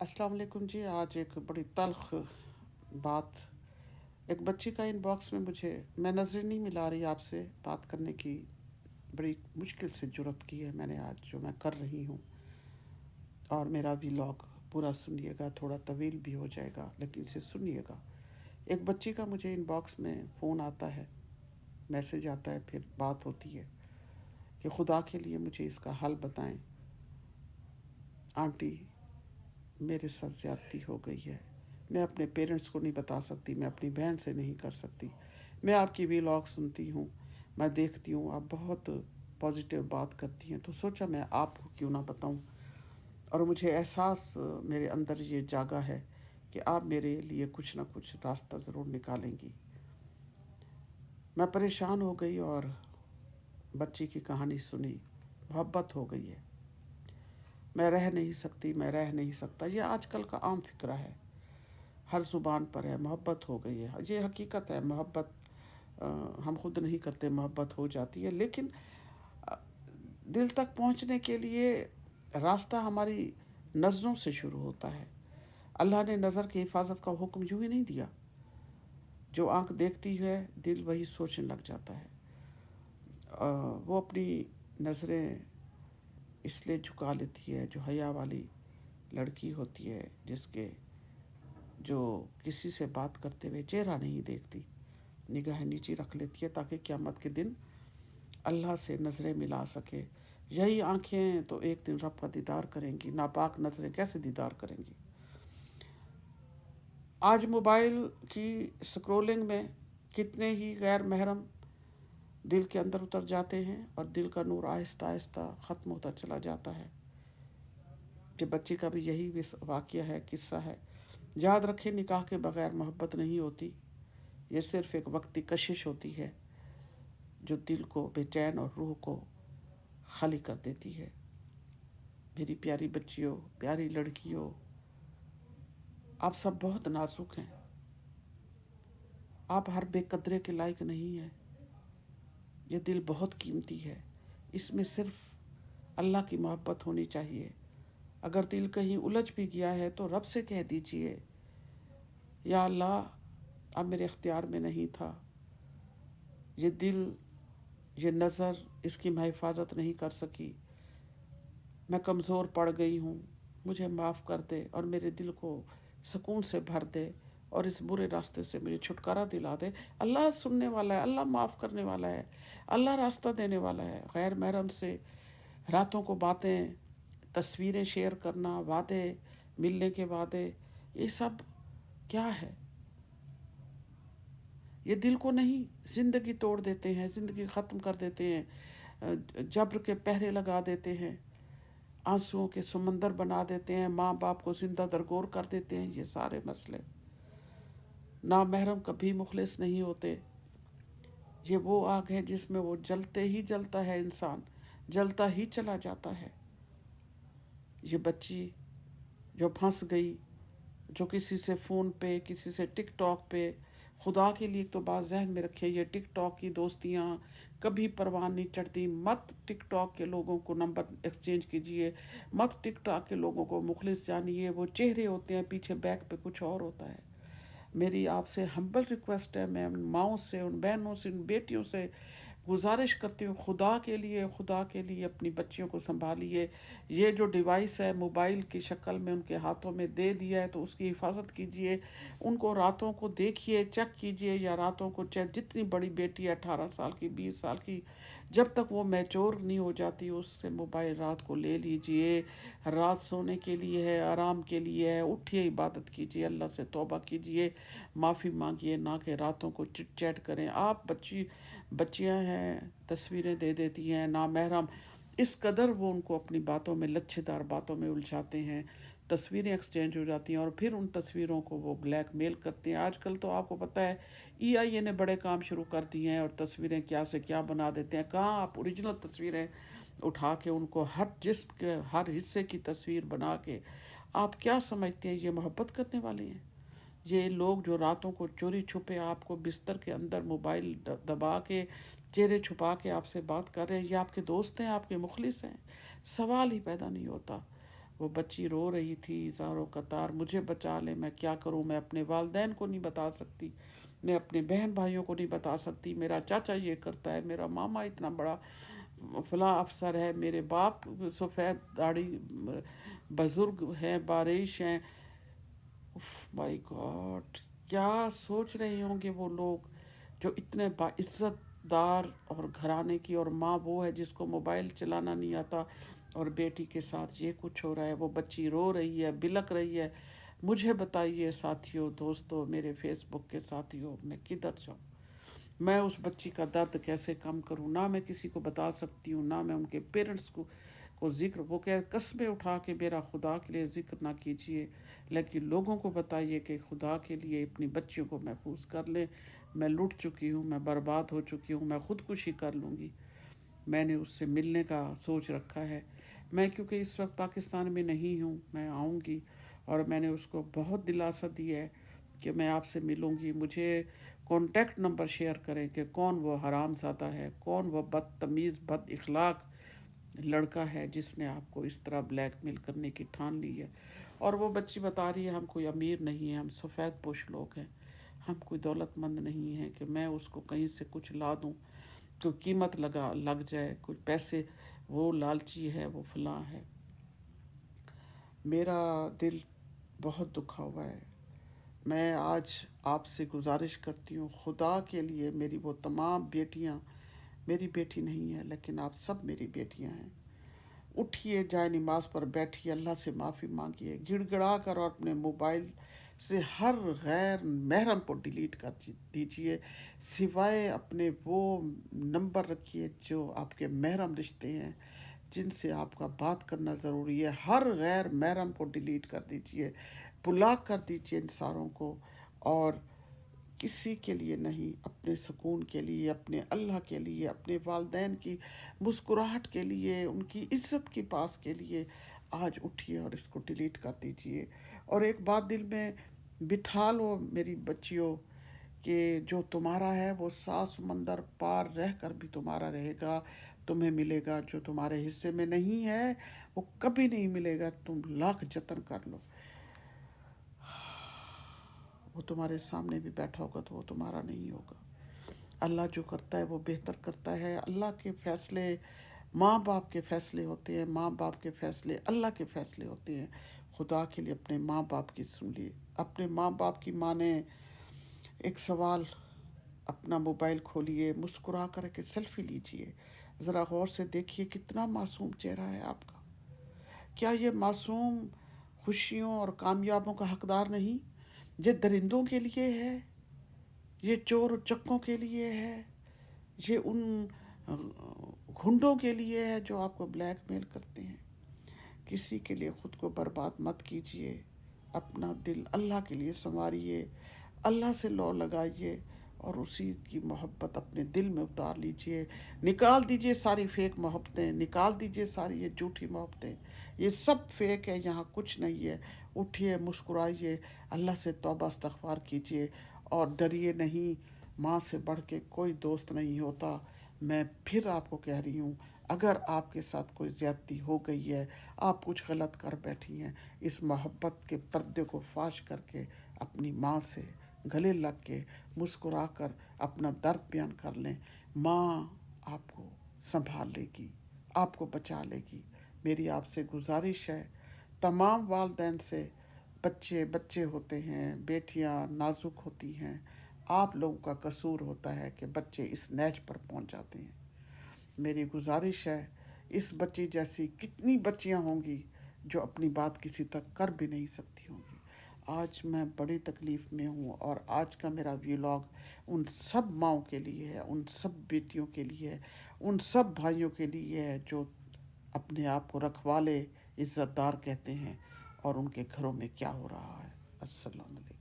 अस्सलाम वालेकुम जी। आज एक बड़ी तल्ख़ बात, एक बच्ची का इनबॉक्स में मुझे मैं नज़रें नहीं मिला रही आपसे बात करने की, बड़ी मुश्किल से जुर्रत की है मैंने आज जो मैं कर रही हूँ। और मेरा भी व्लॉग पूरा सुनिएगा, थोड़ा तवील भी हो जाएगा लेकिन इसे सुनिएगा। एक बच्ची का मुझे इनबॉक्स में फ़ोन आता है, मैसेज आता है, फिर बात होती है कि खुदा के लिए मुझे इसका हल बताएं। आंटी, मेरे साथ ज़्यादती हो गई है। मैं अपने पेरेंट्स को नहीं बता सकती, मैं अपनी बहन से नहीं कर सकती। मैं आपकी व्लॉग सुनती हूँ, मैं देखती हूँ आप बहुत पॉजिटिव बात करती हैं, तो सोचा मैं आपको क्यों ना बताऊँ। और मुझे एहसास मेरे अंदर ये जागा है कि आप मेरे लिए कुछ ना कुछ रास्ता ज़रूर निकालेंगी। मैं परेशान हो गई और बच्ची की कहानी सुनी, मोहब्बत हो गई है। मैं रह नहीं सकती, मैं रह नहीं सकता, ये आजकल का आम फिक्रा है, हर ज़ुबान पर है। मोहब्बत हो गई है, ये हकीकत है। मोहब्बत हम खुद नहीं करते, मोहब्बत हो जाती है। लेकिन अ, दिल तक पहुंचने के लिए रास्ता हमारी नज़रों से शुरू होता है। अल्लाह ने नज़र की हिफाजत का हुक्म यूँ ही नहीं दिया। जो आंख देखती है, दिल वही सोचने लग जाता है। वो अपनी नज़रें इसलिए झुका लेती है, जो हया वाली लड़की होती है, जिसके जो किसी से बात करते हुए चेहरा नहीं देखती, निगाह नीची रख लेती है ताकि क़यामत के दिन अल्लाह से नज़रें मिला सके। यही आंखें तो एक दिन रब का दीदार करेंगी, नापाक नज़रें कैसे दीदार करेंगी। आज मोबाइल की स्क्रोलिंग में कितने ही गैर महरम दिल के अंदर उतर जाते हैं और दिल का नूर आहिस्ता आहिस्ता ख़त्म होता चला जाता है। कि बच्ची का भी यही वाक़या है, किस्सा है। याद रखें, निकाह के बग़ैर मोहब्बत नहीं होती, ये सिर्फ़ एक वक्ती कशिश होती है जो दिल को बेचैन और रूह को खाली कर देती है। मेरी प्यारी बच्चियों, प्यारी लड़कियों, आप सब बहुत नाजुक हैं। आप हर बेकदरे के लायक नहीं हैं। ये दिल बहुत कीमती है, इसमें सिर्फ़ अल्लाह की मोहब्बत होनी चाहिए। अगर दिल कहीं उलझ भी गया है तो रब से कह दीजिए, या अल्लाह अब मेरे इख्तियार में नहीं था, ये दिल, ये नज़र, इसकी मैं हिफाजत नहीं कर सकी, मैं कमज़ोर पड़ गई हूँ, मुझे माफ़ कर दे और मेरे दिल को सुकून से भर दे और इस बुरे रास्ते से मुझे छुटकारा दिला दे। अल्लाह सुनने वाला है, अल्लाह माफ़ करने वाला है, अल्लाह रास्ता देने वाला है। गैर महरम से रातों को बातें, तस्वीरें शेयर करना, वादे, मिलने के वादे, ये सब क्या है? ये दिल को नहीं, ज़िंदगी तोड़ देते हैं, ज़िंदगी ख़त्म कर देते हैं, जब्र के पहरे लगा देते हैं, आंसुओं के समंदर बना देते हैं, माँ बाप को ज़िंदा दरगोर कर देते हैं। ये सारे मसले, नामहरम कभी मुखलिस नहीं होते। ये वो आग है जिसमें वो जलते ही जलता है, इंसान जलता ही चला जाता है। ये बच्ची जो फंस गई, जो किसी से फ़ोन पे, किसी से टिकटॉक पे, खुदा के लिए तो बात ज़हन में रखिए, ये टिकटॉक की दोस्तियाँ कभी परवान नहीं चढ़ती। मत टिकटॉक के लोगों को नंबर एक्सचेंज कीजिए, मत टिकटॉक के लोगों को मुखलिस जानिए। वो चेहरे होते हैं, पीछे बैक पे कुछ और होता है। मेरी आपसे हम्बल रिक्वेस्ट है, मैं उन माँओं से, उन बहनों से, उन बेटियों से गुजारिश करती हूँ, खुदा के लिए, खुदा के लिए अपनी बच्चियों को संभालिए। ये जो डिवाइस है मोबाइल की शक्ल में उनके हाथों में दे दिया है, तो उसकी हिफाजत कीजिए। उनको रातों को देखिए, चेक कीजिए, या रातों को चेक, जितनी बड़ी बेटी है 18 साल की, 20 साल की, जब तक वो मैच्योर नहीं हो जाती उससे मोबाइल रात को ले लीजिए। रात सोने के लिए है, आराम के लिए है, उठिए, इबादत कीजिए, अल्लाह से तौबा कीजिए, माफ़ी मांगिए, ना कि रातों को चिट चैट करें। आप बच्चियां हैं, तस्वीरें दे देती हैं नामहरम, इस कदर वो उनको अपनी बातों में, लच्छेदार बातों में उलझाते हैं, तस्वीरें एक्सचेंज हो जाती हैं और फिर उन तस्वीरों को वो ब्लैकमेल करते हैं। आजकल तो आपको पता है ईआईए ने बड़े काम शुरू कर दिए हैं और तस्वीरें क्या से क्या बना देते हैं। कहाँ आप ओरिजिनल तस्वीरें उठा के उनको हर जिस्म के हर हिस्से की तस्वीर बना के, आप क्या समझते हैं ये मोहब्बत करने वाले हैं? ये लोग जो रातों को चोरी छुपे आपको बिस्तर के अंदर मोबाइल दबा के, चेहरे छुपा के आपसे बात कर रहे हैं, ये आपके दोस्त हैं, आपके मुखलिस हैं? सवाल ही पैदा नहीं होता। वो बच्ची रो रही थी ज़ारो कतार, मुझे बचा ले, मैं क्या करूं, मैं अपने वालदैन को नहीं बता सकती, मैं अपने बहन भाइयों को नहीं बता सकती, मेरा चाचा ये करता है, मेरा मामा इतना बड़ा फलां अफसर है, मेरे बाप सफ़ेद दाढ़ी बुज़ुर्ग हैं, बारिश हैं। माय गॉड, क्या सोच रहे होंगे वो लोग जो इतने बाइज्जतदार और घराने की, और माँ वो है जिसको मोबाइल चलाना नहीं आता, और बेटी के साथ ये कुछ हो रहा है, वो बच्ची रो रही है, बिलक रही है। मुझे बताइए साथियों, दोस्तों, मेरे फेसबुक के साथियों, मैं किधर जाऊँ? मैं उस बच्ची का दर्द कैसे कम करूं? ना मैं किसी को बता सकती हूँ, ना मैं उनके पेरेंट्स को ज़िक्र, वो कह कस्में उठा के मेरा खुदा के लिए ज़िक्र ना कीजिए, लेकिन लोगों को बताइए कि खुदा के लिए अपनी बच्चियों को महफूज कर लें। मैं लुट चुकी हूँ, मैं बर्बाद हो चुकी हूँ, मैं ख़ुदकुशी कर लूँगी। मैंने उससे मिलने का सोच रखा है। मैं क्योंकि इस वक्त पाकिस्तान में नहीं हूँ, मैं आऊँगी, और मैंने उसको बहुत दिलासा दिया है कि मैं आपसे मिलूँगी। मुझे कॉन्टैक्ट नंबर शेयर करें कि कौन वो हरामज़ादा है, कौन वो बदतमीज़ बद इखलाक लड़का है जिसने आपको इस तरह ब्लैकमेल करने की ठान ली है। और वो बच्ची बता रही है हम कोई अमीर नहीं हैं, हम सफ़ेद पोश लोग हैं, हम कोई दौलतमंद नहीं हैं कि मैं उसको कहीं से कुछ ला दूँ, कोई कीमत लग जाए, कुछ पैसे, वो लालची है, वो फलां है। मेरा दिल बहुत दुखा हुआ है। मैं आज आपसे गुजारिश करती हूँ, खुदा के लिए, मेरी वो तमाम बेटियाँ, मेरी बेटी नहीं है लेकिन आप सब मेरी बेटियाँ हैं, उठिए, जाए नमाज पर बैठिए, अल्लाह से माफ़ी मांगिए, गिड़गिड़ा कर, और अपने मोबाइल से हर गैर महरम को डिलीट कर दीजिए। सिवाय अपने वो नंबर रखिए जो आपके महरम रिश्ते हैं, जिनसे आपका बात करना ज़रूरी है, हर गैर महरम को डिलीट कर दीजिए, ब्लॉक कर दीजिए इन सारों को। और किसी के लिए नहीं, अपने सुकून के लिए, अपने अल्लाह के लिए, अपने वालदैन की मुस्कुराहट के लिए, उनकी इज़्ज़त के पास के लिए आज उठिए और इसको डिलीट कर दीजिए। और एक बात दिल में बिठा लो मेरी बच्चियों, कि जो तुम्हारा है वो 7 समंदर पार रह कर भी तुम्हारा रहेगा, तुम्हें मिलेगा। जो तुम्हारे हिस्से में नहीं है वो कभी नहीं मिलेगा, तुम लाख जतन कर लो। वो तुम्हारे सामने भी बैठा होगा तो वो तुम्हारा नहीं होगा। अल्लाह जो करता है वो बेहतर करता है। अल्लाह के फ़ैसले माँ बाप के फ़ैसले होते हैं, माँ बाप के फ़ैसले अल्लाह के फ़ैसले होते हैं। खुदा के लिए अपने माँ बाप की सुन लिए। अपने माँ बाप की माने एक सवाल, अपना मोबाइल खोलिए, मुस्कुरा कर के सेल्फी लीजिए, ज़रा गौर से देखिए कितना मासूम चेहरा है आपका। क्या ये मासूम खुशियों और कामयाबों का हकदार नहीं? ये दरिंदों के लिए है, ये चोर चक्कों के लिए है, ये उन घुंडों के लिए है जो आपको ब्लैकमेल करते हैं। किसी के लिए ख़ुद को बर्बाद मत कीजिए। अपना दिल अल्लाह के लिए संवारिए, अल्लाह से लौ लगाइए, और उसी की मोहब्बत अपने दिल में उतार लीजिए। निकाल दीजिए सारी फेक मोहब्बतें, निकाल दीजिए सारी ये झूठी मोहब्बतें। ये सब फेक है, यहाँ कुछ नहीं है। उठिए, मुस्कुराइए, अल्लाह से तौबा इस्तग़फ़ार कीजिए, और डरिए नहीं। माँ से बढ़ के कोई दोस्त नहीं होता। मैं फिर आपको कह रही हूँ, अगर आपके साथ कोई ज़्यादती हो गई है, आप कुछ गलत कर बैठी हैं, इस मोहब्बत के पर्दे को फाश करके अपनी माँ से गले लग के मुस्कुरा कर अपना दर्द बयान कर लें। माँ आपको संभाल लेगी, आपको बचा लेगी। मेरी आपसे गुजारिश है, तमाम वालदैन से, बच्चे बच्चे होते हैं, बेटियां नाजुक होती हैं, आप लोगों का कसूर होता है कि बच्चे इस नैज पर पहुंच जाते हैं। मेरी गुजारिश है, इस बच्ची जैसी कितनी बच्चियां होंगी जो अपनी बात किसी तक कर भी नहीं सकती होंगी। आज मैं बड़ी तकलीफ़ में हूँ, और आज का मेरा व्लॉग उन सब माँओं के लिए है, उन सब बेटियों के लिए है, उन सब भाइयों के लिए है जो अपने आप को रखवाले इज़्ज़तदार कहते हैं, और उनके घरों में क्या हो रहा है। अस्सलाम वालेकुम।